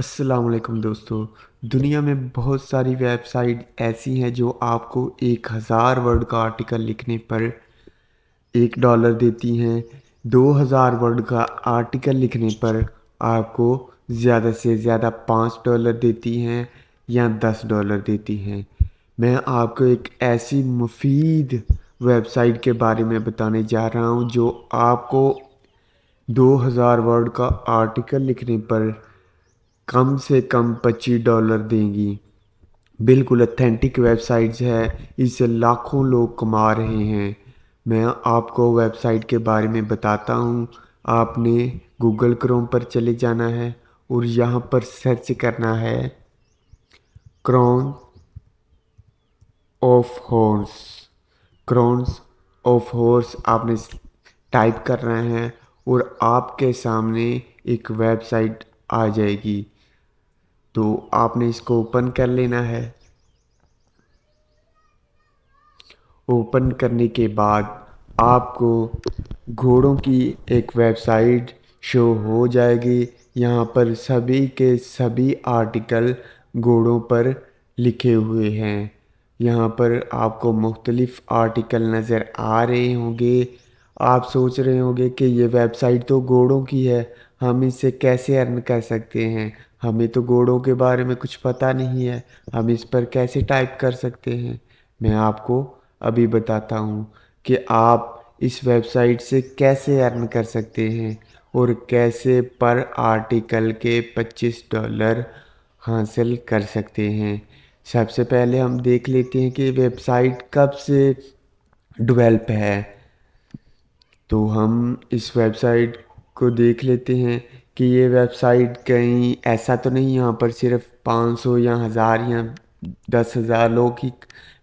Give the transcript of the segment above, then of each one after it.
अस्सलाम वालेकुम दोस्तों। दुनिया में बहुत सारी वेबसाइट ऐसी हैं जो आपको 1000 वर्ड का आर्टिकल लिखने पर $1 देती हैं। 2000 वर्ड का आर्टिकल लिखने पर आपको ज़्यादा से ज़्यादा $5 देती हैं या $10 देती हैं। मैं आपको एक ऐसी मुफीद वेबसाइट के बारे में बताने जा रहा हूँ जो आपको 2000 वर्ड का आर्टिकल लिखने पर कम से कम $25 देंगी। बिल्कुल ऑथेंटिक वेबसाइट्स है, इससे लाखों लोग कमा रहे हैं। मैं आपको वेबसाइट के बारे में बताता हूँ। आपने गूगल क्रोम पर चले जाना है और यहाँ पर सर्च करना है crown of horse. Crowns of horse आपने टाइप करना है और आपके सामने एक वेबसाइट आ जाएगी। तो आपने इसको ओपन कर लेना है। ओपन करने के बाद आपको घोड़ों की एक वेबसाइट शो हो जाएगी। यहाँ पर सभी के सभी आर्टिकल घोड़ों पर लिखे हुए हैं। यहाँ पर आपको मुख्तलिफ आर्टिकल नज़र आ रहे होंगे। आप सोच रहे होंगे कि ये वेबसाइट तो घोड़ों की है, हम इससे कैसे अर्न कर सकते हैं। हमें तो घोड़ों के बारे में कुछ पता नहीं है, हम इस पर कैसे टाइप कर सकते हैं। मैं आपको अभी बताता हूँ कि आप इस वेबसाइट से कैसे अर्न कर सकते हैं और कैसे पर आर्टिकल के $25 हासिल कर सकते हैं। सबसे पहले हम देख लेते हैं कि वेबसाइट कब से डेवलप है। तो हम इस वेबसाइट को देख लेते हैं कि ये वेबसाइट कहीं ऐसा तो नहीं यहाँ पर सिर्फ 500 या 1000 या 10,000 लोग ही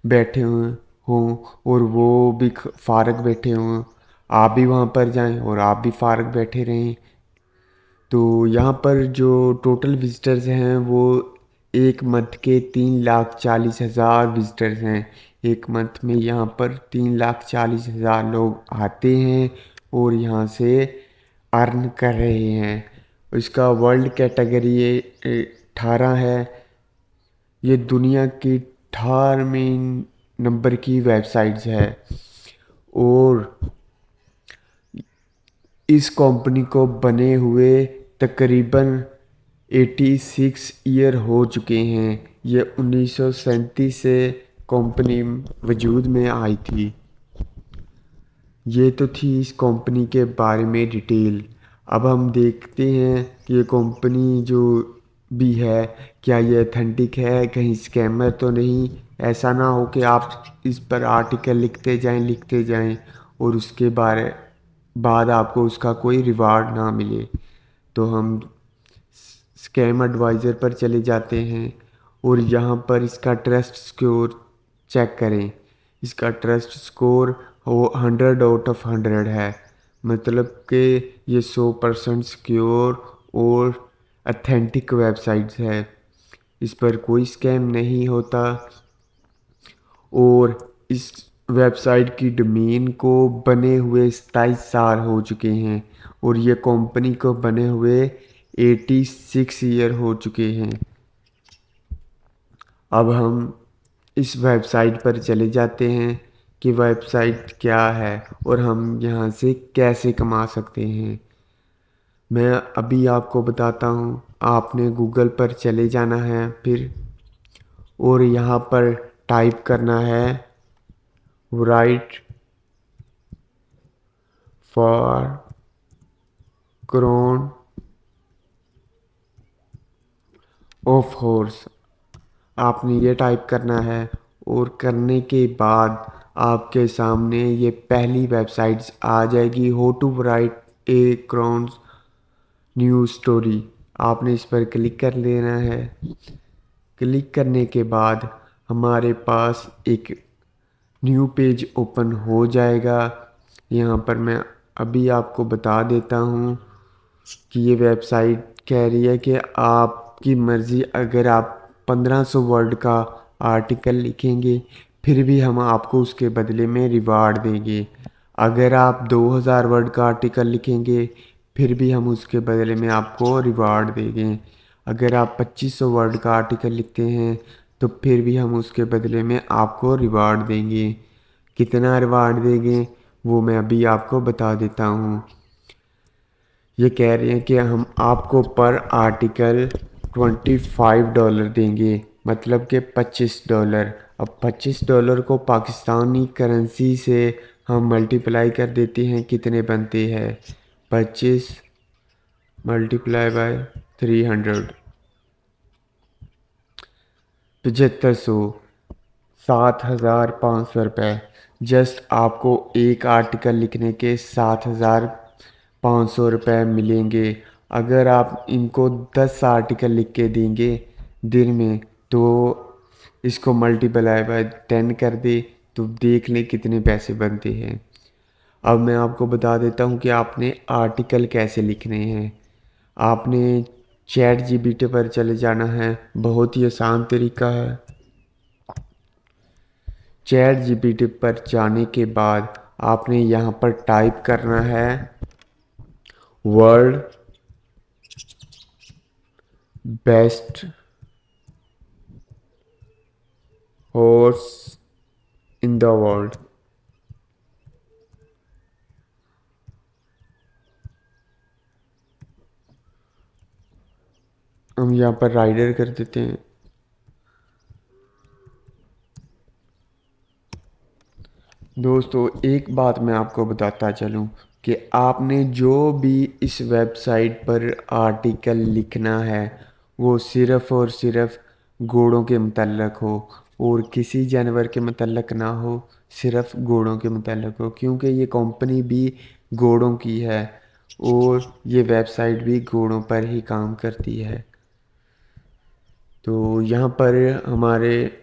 बैठे हुए हों और वो भी फारग बैठे हों। आप भी वहाँ पर जाएं और आप भी फारग बैठे रहें। तो यहाँ पर जो टोटल विजिटर्स हैं वो एक मंथ के 3,40,000 विजिटर्स हैं। एक मंथ में यहाँ पर 3,40,000 लोग आते हैं और यहाँ से अर्न कर रहे हैं। इसका वर्ल्ड कैटेगरी ये 18 है। ये दुनिया की 18वें नंबर की वेबसाइट्स है और इस कंपनी को बने हुए तकरीबन 86 ईयर हो चुके हैं। ये 1937 से कंपनी वजूद में आई थी। ये तो थी इस कंपनी के बारे में डिटेल। अब हम देखते हैं कि ये कंपनी जो भी है क्या ये अथेंटिक है, कहीं स्कैमर तो नहीं। ऐसा ना हो कि आप इस पर आर्टिकल लिखते जाएं और उसके बारे बाद आपको उसका कोई रिवार्ड ना मिले। तो हम स्कैम एडवाइज़र पर चले जाते हैं और यहाँ पर इसका ट्रस्ट स्कोर चेक करें। इसका ट्रस्ट स्कोर वो 100/100 है, मतलब कि ये 100% सिक्योर और अथेंटिक वेबसाइट्स है। इस पर कोई स्कैम नहीं होता और इस वेबसाइट की डोमेन को बने हुए 27 साल हो चुके हैं और ये कंपनी को बने हुए 86 ईयर हो चुके हैं। अब हम इस वेबसाइट पर चले जाते हैं कि वेबसाइट क्या है और हम यहाँ से कैसे कमा सकते हैं। मैं अभी आपको बताता हूँ। आपने गूगल पर चले जाना है फिर और यहाँ पर टाइप करना है write for crown of horse. आपने ये टाइप करना है और करने के बाद आपके सामने ये पहली वेबसाइट्स आ जाएगी, how to write a crowns news story. आपने इस पर क्लिक कर लेना है। क्लिक करने के बाद हमारे पास एक न्यू पेज ओपन हो जाएगा। यहाँ पर मैं अभी आपको बता देता हूँ कि ये वेबसाइट कह रही है कि आपकी मर्ज़ी, अगर आप 1500 वर्ड का आर्टिकल लिखेंगे फिर भी हम आपको उसके बदले में रिवार्ड देंगे। अगर आप 2000 वर्ड का आर्टिकल लिखेंगे फिर भी हम उसके बदले में आपको रिवार्ड देंगे। अगर आप 2500 वर्ड का आर्टिकल लिखते हैं तो फिर भी हम उसके बदले में आपको रिवार्ड देंगे। कितना रिवार्ड देंगे वो मैं अभी आपको बता देता हूँ। ये कह रहे हैं कि हम आपको पर आर्टिकल $25 देंगे, मतलब कि $25। अब $25 को पाकिस्तानी करेंसी से हम मल्टीप्लाई कर देते हैं, कितने बनते हैं? 25 मल्टीप्लाई बाय 300, 7500, 7500 रुपये। जस्ट आपको एक आर्टिकल लिखने के 7500 रुपये मिलेंगे। अगर आप इनको 10 आर्टिकल लिख के देंगे दिन में तो इसको मल्टीप्लाई बाय 10 कर दे तो देख लें कितने पैसे बनते हैं। अब मैं आपको बता देता हूँ कि आपने आर्टिकल कैसे लिखने हैं। आपने चैट जीपीटी पर चले जाना है, बहुत ही आसान तरीका है। चैट जीपीटी पर जाने के बाद आपने यहाँ पर टाइप करना है world best horse in the world. हम यहाँ पर राइडर कर देते हैं। दोस्तों एक बात मैं आपको बताता चलूँ कि आपने जो भी इस वेबसाइट पर आर्टिकल लिखना है वो सिर्फ़ और सिर्फ घोड़ों के मुतल्लक हो और किसी जानवर के मुतल्लक ना हो, सिर्फ घोड़ों के मुतल्लक हो, क्योंकि ये कंपनी भी घोड़ों की है और ये वेबसाइट भी घोड़ों पर ही काम करती है। तो यहाँ पर हमारे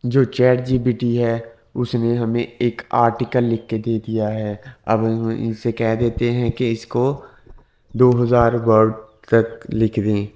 जो चैट जीपीटी है उसने हमें एक आर्टिकल लिख के दे दिया है। अब हम इनसे कह देते हैं कि इसको 2000 वर्ड तक लिख दें।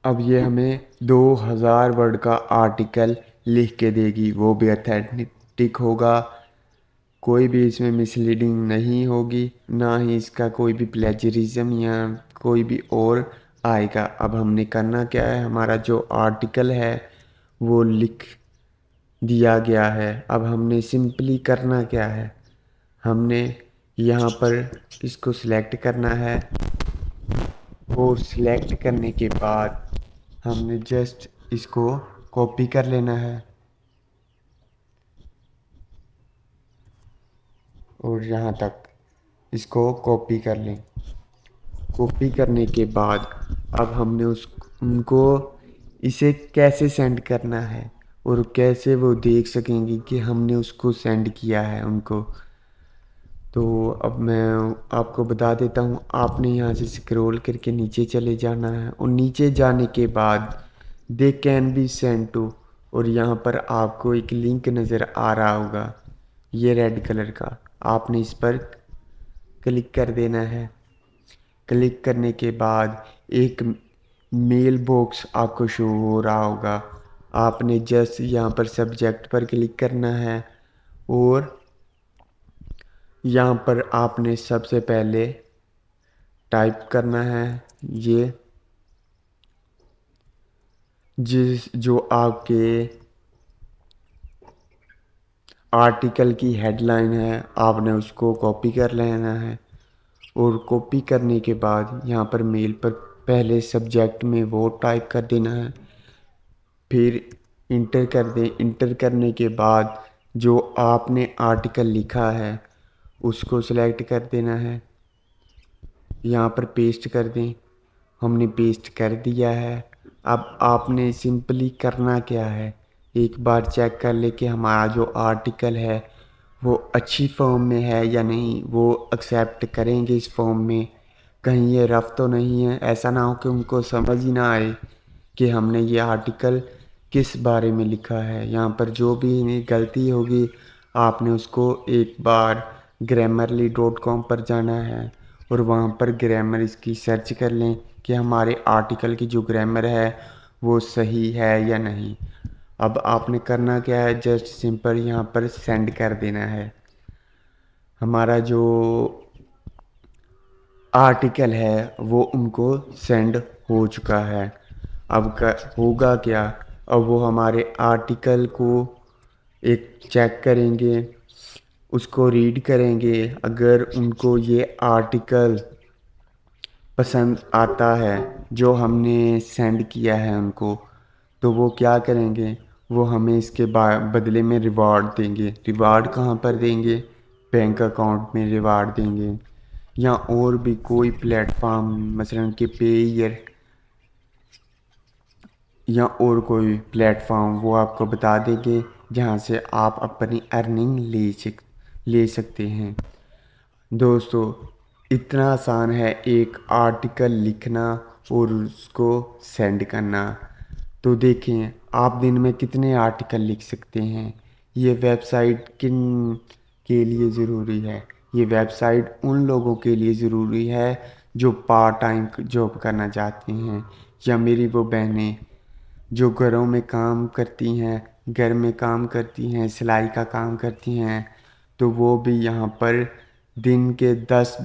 अब ये हमें 2000 वर्ड का आर्टिकल लिख के देगी, वो भी अथेंटिक होगा, कोई भी इसमें मिसलीडिंग नहीं होगी, ना ही इसका कोई भी प्लेजरिज्म या कोई भी और आएगा। अब हमने करना क्या है, हमारा जो आर्टिकल है वो लिख दिया गया है। अब हमने सिंपली करना क्या है, हमने यहाँ पर इसको सिलेक्ट करना है और सिलेक्ट करने के बाद हमने जस्ट इसको कॉपी कर लेना है और यहाँ तक इसको कॉपी कर लें। कॉपी करने के बाद अब हमने उस उनको इसे कैसे सेंड करना है और कैसे वो देख सकेंगे कि हमने उसको सेंड किया है उनको। तो अब मैं आपको बता देता हूँ, आपने यहाँ से स्क्रॉल करके नीचे चले जाना है और नीचे जाने के बाद they can be send to, और यहाँ पर आपको एक लिंक नज़र आ रहा होगा ये रेड कलर का, आपने इस पर क्लिक कर देना है। क्लिक करने के बाद एक मेल बॉक्स आपको शो हो रहा होगा, आपने जस्ट यहाँ पर सब्जेक्ट पर क्लिक करना है और यहाँ पर आपने सबसे पहले टाइप करना है ये जो आपके आर्टिकल की हेडलाइन है, आपने उसको कॉपी कर लेना है और कॉपी करने के बाद यहाँ पर मेल पर पहले सब्जेक्ट में वो टाइप कर देना है, फिर इंटर कर दें। इंटर करने के बाद जो आपने आर्टिकल लिखा है उसको सिलेक्ट कर देना है, यहाँ पर पेस्ट कर दें। हमने पेस्ट कर दिया है। अब आपने सिंपली करना क्या है, एक बार चेक कर ले कि हमारा जो आर्टिकल है वो अच्छी फॉर्म में है या नहीं, वो एक्सेप्ट करेंगे इस फॉर्म में कहीं ये रफ तो नहीं है, ऐसा ना हो कि उनको समझ ही ना आए कि हमने ये आर्टिकल किस बारे में लिखा है। यहाँ पर जो भी गलती होगी आपने उसको एक बार grammarly.com पर जाना है और वहाँ पर ग्रामर इसकी सर्च कर लें कि हमारे आर्टिकल की जो ग्रामर है वो सही है या नहीं। अब आपने करना क्या है, जस्ट सिंपल यहाँ पर सेंड कर देना है। हमारा जो आर्टिकल है वो उनको सेंड हो चुका है। अब होगा क्या, अब वो हमारे आर्टिकल को एक चेक करेंगे, उसको रीड करेंगे। अगर उनको ये आर्टिकल पसंद आता है जो हमने सेंड किया है उनको, तो वो क्या करेंगे, वो हमें इसके बदले में रिवार्ड देंगे। रिवार्ड कहाँ पर देंगे, बैंक अकाउंट में रिवार्ड देंगे, या और भी कोई प्लेटफॉर्म मसलन कि पेयर या और कोई प्लेटफॉर्म वो आपको बता देंगे जहाँ से आप अपनी अर्निंग ले सकते हैं। दोस्तों, इतना आसान है एक आर्टिकल लिखना और उसको सेंड करना। तो देखें आप दिन में कितने आर्टिकल लिख सकते हैं। ये वेबसाइट किन के लिए ज़रूरी है, ये वेबसाइट उन लोगों के लिए ज़रूरी है जो पार्ट टाइम जॉब करना चाहते हैं, या मेरी वो बहनें जो घरों में काम करती हैं, घर में काम करती हैं, सिलाई का काम करती हैं, तो वो भी यहाँ पर दिन के 10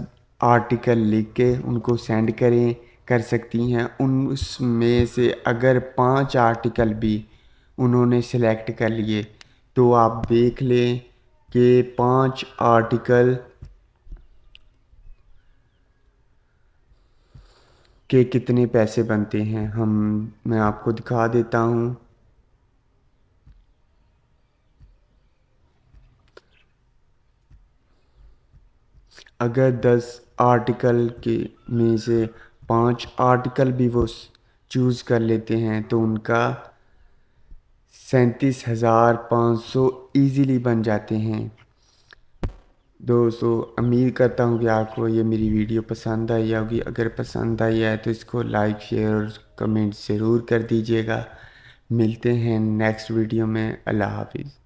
आर्टिकल लिख के उनको सेंड कर सकती हैं। उनमें से अगर 5 आर्टिकल भी उन्होंने सेलेक्ट कर लिए तो आप देख लें कि 5 आर्टिकल के कितने पैसे बनते हैं। मैं आपको दिखा देता हूँ। अगर 10 आर्टिकल के में से 5 आर्टिकल भी वो चूज़ कर लेते हैं तो उनका 37,500 ईज़िली बन जाते हैं। दोस्तों, उम्मीद करता हूँ कि आपको ये मेरी वीडियो पसंद आई होगी। अगर पसंद आई है तो इसको लाइक शेयर और कमेंट ज़रूर कर दीजिएगा। मिलते हैं नेक्स्ट वीडियो में। अल्लाह हाफिज़।